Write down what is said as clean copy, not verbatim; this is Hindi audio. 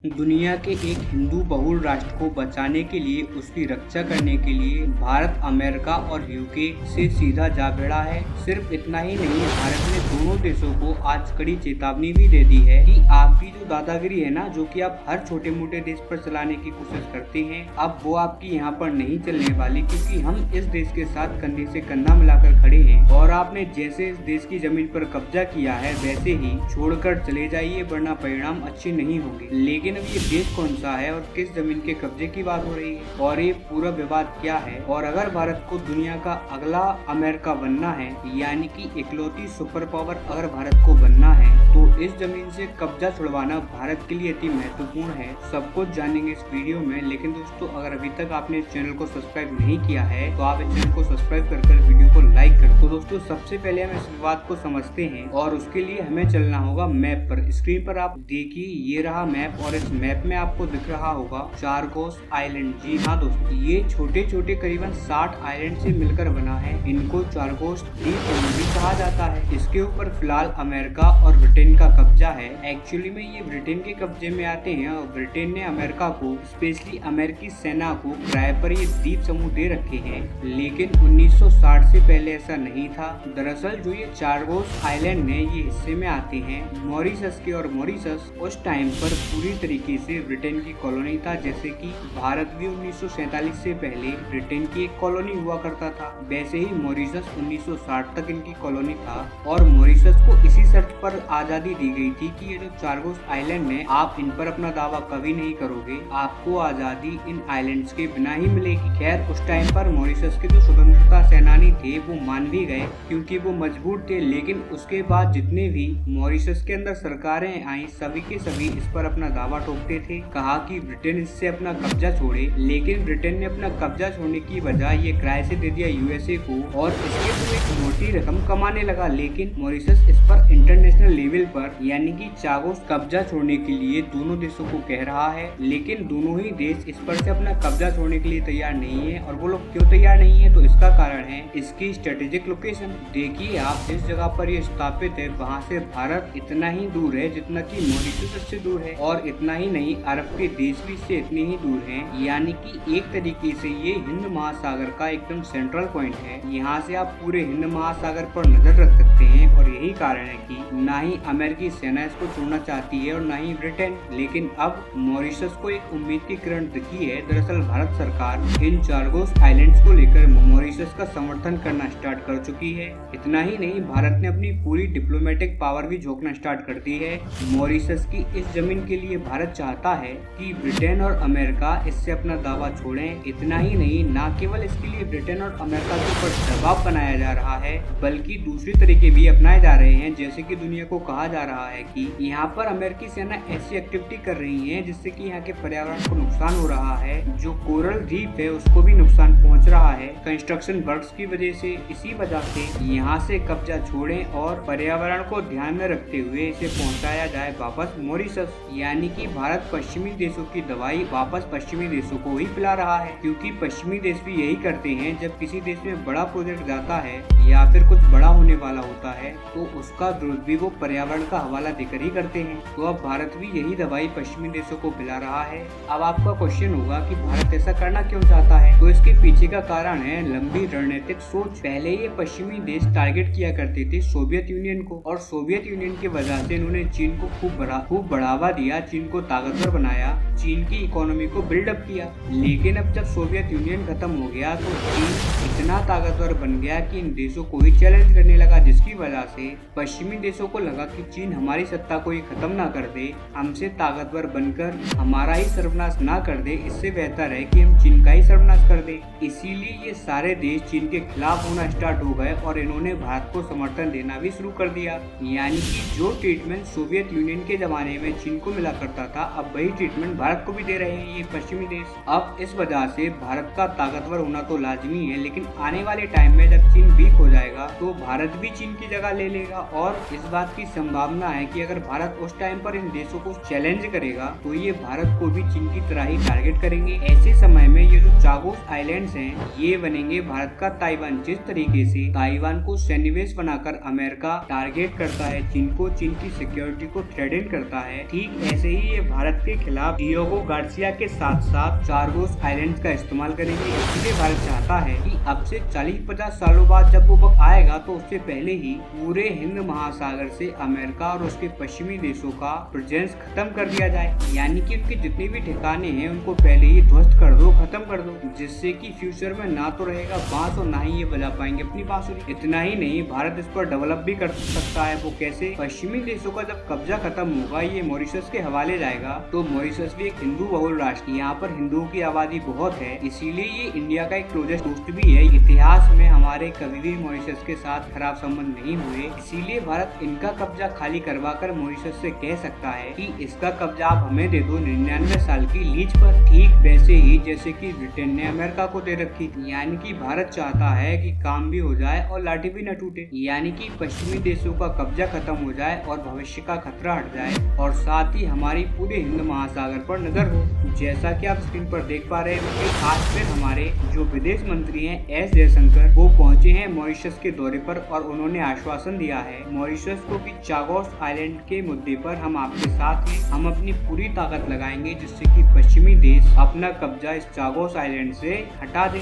दुनिया के एक हिंदू बहुल राष्ट्र को बचाने के लिए, उसकी रक्षा करने के लिए भारत अमेरिका और यूके से सीधा जा भिड़ा है। सिर्फ इतना ही नहीं, भारत ने दोनों देशों को आज कड़ी चेतावनी भी दे दी है कि आपकी जो दादागिरी है ना, जो कि आप हर छोटे मोटे देश पर चलाने की कोशिश करते हैं, अब वो आपकी यहाँ पर नहीं चलने वाली, क्योंकि हम इस देश के साथ कंधे से कंधा मिलाकर खड़े हैं। और आपने जैसे इस देश की जमीन पर कब्जा किया है, वैसे ही छोड़कर चले जाइए, वरना परिणाम अच्छे नहीं होंगे। लेकिन अब ये देश कौन सा है और किस जमीन के कब्जे की बात हो रही है, और ये पूरा विवाद क्या है, और अगर भारत को दुनिया का अगला अमेरिका बनना है, यानी कि इकलौती सुपर पावर अगर भारत को बनना है, तो इस जमीन से कब्जा छुड़वाना भारत के लिए अति महत्वपूर्ण है। सब कुछ जानेंगे इस वीडियो में। लेकिन दोस्तों, अगर अभी तक आपने इस चैनल को सब्सक्राइब नहीं किया है, तो आप इस चैनल को सब्सक्राइब कर वीडियो को लाइक कर। तो दोस्तों, सबसे पहले हम इस विवाद को समझते हैं, और उसके लिए हमें चलना होगा मैप पर। स्क्रीन पर आप देखिए, ये रहा मैप, और इस मैप में आपको दिख रहा होगा चारगोस आइलैंड। जी हाँ दोस्तों, ये छोटे छोटे करीबन 60 आइलैंड से मिलकर बना है। इनको चारगोस द्वीप भी कहा जाता है। इसके ऊपर फिलहाल अमेरिका और ब्रिटेन का कब्जा है। एक्चुअली में ये ब्रिटेन के कब्जे में आते हैं, और ब्रिटेन ने अमेरिका को, स्पेशली अमेरिकी सेना को किराए पर ये द्वीप समूह दे रखे हैं। लेकिन 1960 से पहले ऐसा नहीं था। दरअसल जो ये चारगोस आइलैंड है, ये हिस्से में आते हैं मॉरिशस के, और मॉरिशस उस टाइम पर पूरी तरीके से ब्रिटेन की कॉलोनी था। जैसे कि भारत भी 1947 से पहले ब्रिटेन की एक कॉलोनी हुआ करता था, वैसे ही मॉरिशस 1960 तक इनकी कॉलोनी था। और मॉरिशस को इसी शर्त पर आजादी दी गई थी कि ये जो चारगोस आइलैंड है, आप इन पर अपना दावा कभी नहीं करोगे, आपको आजादी इन आइलैंड्स के बिना ही मिलेगी। खैर, उस टाइम पर मॉरिशस के जो स्वतंत्रता सेनानी थे, वो मान भी गए, क्योंकि वो मजबूर थे। लेकिन उसके बाद जितने भी मॉरिशस के अंदर सरकारें आई, सभी के सभी इस पर अपना दावा ठोकते थे, कहा कि ब्रिटेन इससे अपना कब्जा छोड़े। लेकिन ब्रिटेन ने अपना कब्जा छोड़ने की बजाय ये किराए से दे दिया यूएसए को, और इसके थ्रू एक मोटी रकम कमाने लगा। लेकिन मॉरिशस इस पर इंटरनेशनल लेवल पर, यानी कि चारगोस कब्जा छोड़ने के लिए दोनों देशों को कह रहा है, लेकिन दोनों ही देश इस पर से अपना कब्जा छोड़ने के लिए तैयार नहीं है। और वो लोग क्यों तैयार नहीं है, तो इसका कारण है इसकी स्ट्रेटेजिक लोकेशन। देखिए आप, जिस जगह पर ये स्थापित है, वहाँ से भारत इतना ही दूर है जितना कि मॉरिशस इससे दूर है, और इतना ही नहीं, अरब के देश भी इससे इतने ही दूर हैं। यानी कि एक तरीके से ये हिंद महासागर का एकदम सेंट्रल पॉइंट है। यहाँ से आप पूरे हिंद महासागर पर नजर रख सकते हैं, और यही कारण है कि ना ही अमेरिकी सेना इसको छोड़ना चाहती है, और ना ही ब्रिटेन। लेकिन अब मॉरिशस को एक उम्मीद की किरण दिखी है। दरअसल भारत सरकार इन चारगोस आइलैंड्स को लेकर मॉरिशस का समर्थन करना स्टार्ट कर चुकी है। इतना ही नहीं, भारत ने अपनी पूरी डिप्लोमेटिक पावर भी झोंकना स्टार्ट कर दी है। मॉरिशस की इस जमीन के लिए भारत चाहता है कि ब्रिटेन और अमेरिका इससे अपना दावा छोड़ें। इतना ही नहीं, न केवल इसके लिए ब्रिटेन और अमेरिका के ऊपर दबाव बनाया जा रहा है, बल्कि दूसरी तरीके भी अपनाए जा रहे हैं। जैसे कि दुनिया को कहा जा रहा है कि यहाँ पर अमेरिकी सेना ऐसी एक्टिविटी कर रही है जिससे कि यहाँ के पर्यावरण को नुकसान हो रहा है। जो कोरल रीफ है, उसको भी नुकसान पहुँच रहा है कंस्ट्रक्शन वर्क्स की वजह से। इसी वजह से यहाँ से कब्जा छोड़ें, और पर्यावरण को ध्यान में रखते हुए इसे पहुँचाया जाए वापस मॉरिशस। यानी कि भारत पश्चिमी देशों की दवाई वापस पश्चिमी देशों को ही पिला रहा है, क्योंकि पश्चिमी देश भी यही करते हैं। जब किसी देश में बड़ा प्रोजेक्ट जाता है या फिर कुछ बड़ा होने वाला होता है, तो उसका विरोध भी वो पर्यावरण का हवाला देकर ही करते हैं। तो अब भारत भी यही दवाई पश्चिमी देशों को पिला रहा है। अब आपका क्वेश्चन होगा कि भारत ऐसा करना क्यों चाहता है, तो इसके पीछे का कारण है लंबी रणनीतिक सोच। पहले ये पश्चिमी देश टारगेट किया करते थे सोवियत यूनियन को, और सोवियत यूनियन की वजह से इन्होंने चीन को खूब बढ़ावा दिया, चीन को ताकतवर बनाया, चीन की इकोनॉमी को बिल्डअप किया। लेकिन अब जब सोवियत यूनियन खत्म हो गया, तो चीन इतना ताकतवर बन गया कि इन देशों को ही चैलेंज करने लगा, जिसकी वजह से पश्चिमी देशों को लगा कि चीन हमारी सत्ता को ही खत्म ना कर दे, हमसे ताकतवर बनकर हमारा ही सर्वनाश ना कर दे, इससे बेहतर है कि हम चीन का ही सर्वनाश कर दे। इसीलिए ये सारे देश चीन के खिलाफ होना स्टार्ट हो गए, और इन्होंने भारत को समर्थन देना भी शुरू कर दिया। यानी कि जो ट्रीटमेंट सोवियत यूनियन के जमाने में चीन को मिला करता था, अब वही ट्रीटमेंट भारत को भी दे रहे हैं ये पश्चिमी देश। अब इस वजह से भारत का ताकतवर होना तो लाजमी है, लेकिन आने वाले टाइम में जब चीन वीक हो जाएगा, तो भारत भी चीन की जगह ले लेगा। और इस बात की संभावना है कि अगर भारत उस टाइम पर इन देशों को चैलेंज करेगा, तो ये भारत को भी चीन की तरह ही टारगेट करेंगे। ऐसे समय में ये जो चारगोस आइलैंड्स हैं, ये बनेंगे भारत का ताइवान। जिस तरीके से ताइवान को सैनिवेश बनाकर अमेरिका टारगेट करता है चीन को, चीन की सिक्योरिटी को थ्रेटन करता है, ठीक ऐसे ही ये भारत के खिलाफ डियोगो गार्सिया के साथ साथ चागोस आइलैंड्स का इस्तेमाल करेंगे। इसलिए भारत चाहता है कि अब से 40-50 सालों बाद जब वो वक्त आएगा तो उससे पहले ही पूरे हिंद महासागर से अमेरिका और उसके पश्चिमी देशों का प्रेजेंस खत्म कर दिया जाए, यानी कि उनके जितने भी ठिकाने हैं उनको पहले ही ध्वस्त कर दो, खत्म कर दो, जिससे कि फ्यूचर में ना तो रहेगा बांस और ना ही ये बजा पाएंगे अपनी बांसुरी। इतना ही नहीं, भारत इस पर डेवलप भी कर सकता है। वो कैसे? पश्चिमी देशों का जब कब्जा खत्म होगा, ये मॉरिशस के हवाले जाएगा, तो मॉरिशस भी एक हिंदू बहुल राष्ट्र, यहाँ पर हिंदुओं की आबादी बहुत है, इसीलिए ये इंडिया का एक क्लोजेस्ट दोस्त भी है। इतिहास में हमारे कभी भी मॉरिशस के साथ खराब संबंध नहीं हुए, इसीलिए भारत इनका कब्जा खाली करवा कर मॉरिशस से कह सकता है कि इसका कब्जा आप हमें दे दो 99 साल की लीज पर, ठीक वैसे ही जैसे कि ब्रिटेन ने अमेरिका को दे रखी थी। यानी कि भारत चाहता है कि काम भी हो जाए और लाठी भी न टूटे, यानी कि पश्चिमी देशों का कब्जा खत्म हो जाए और भविष्य का खतरा हट जाए, और साथ ही हमारी पूरे हिंद महासागर पर नजर हो। जैसा कि आप स्क्रीन पर देख पा रहे हैं, आज फिर हमारे जो विदेश मंत्री हैं एस जयशंकर, वो पहुंचे हैं मॉरिशस के दौरे पर और उन्होंने आश्वासन दिया है मॉरिशस को कि चागोस आइलैंड के मुद्दे पर हम आपके साथ हैं, हम अपनी पूरी ताकत लगाएंगे जिससे कि पश्चिमी देश अपना कब्जा इस चागोस आइलैंड से हटा दें।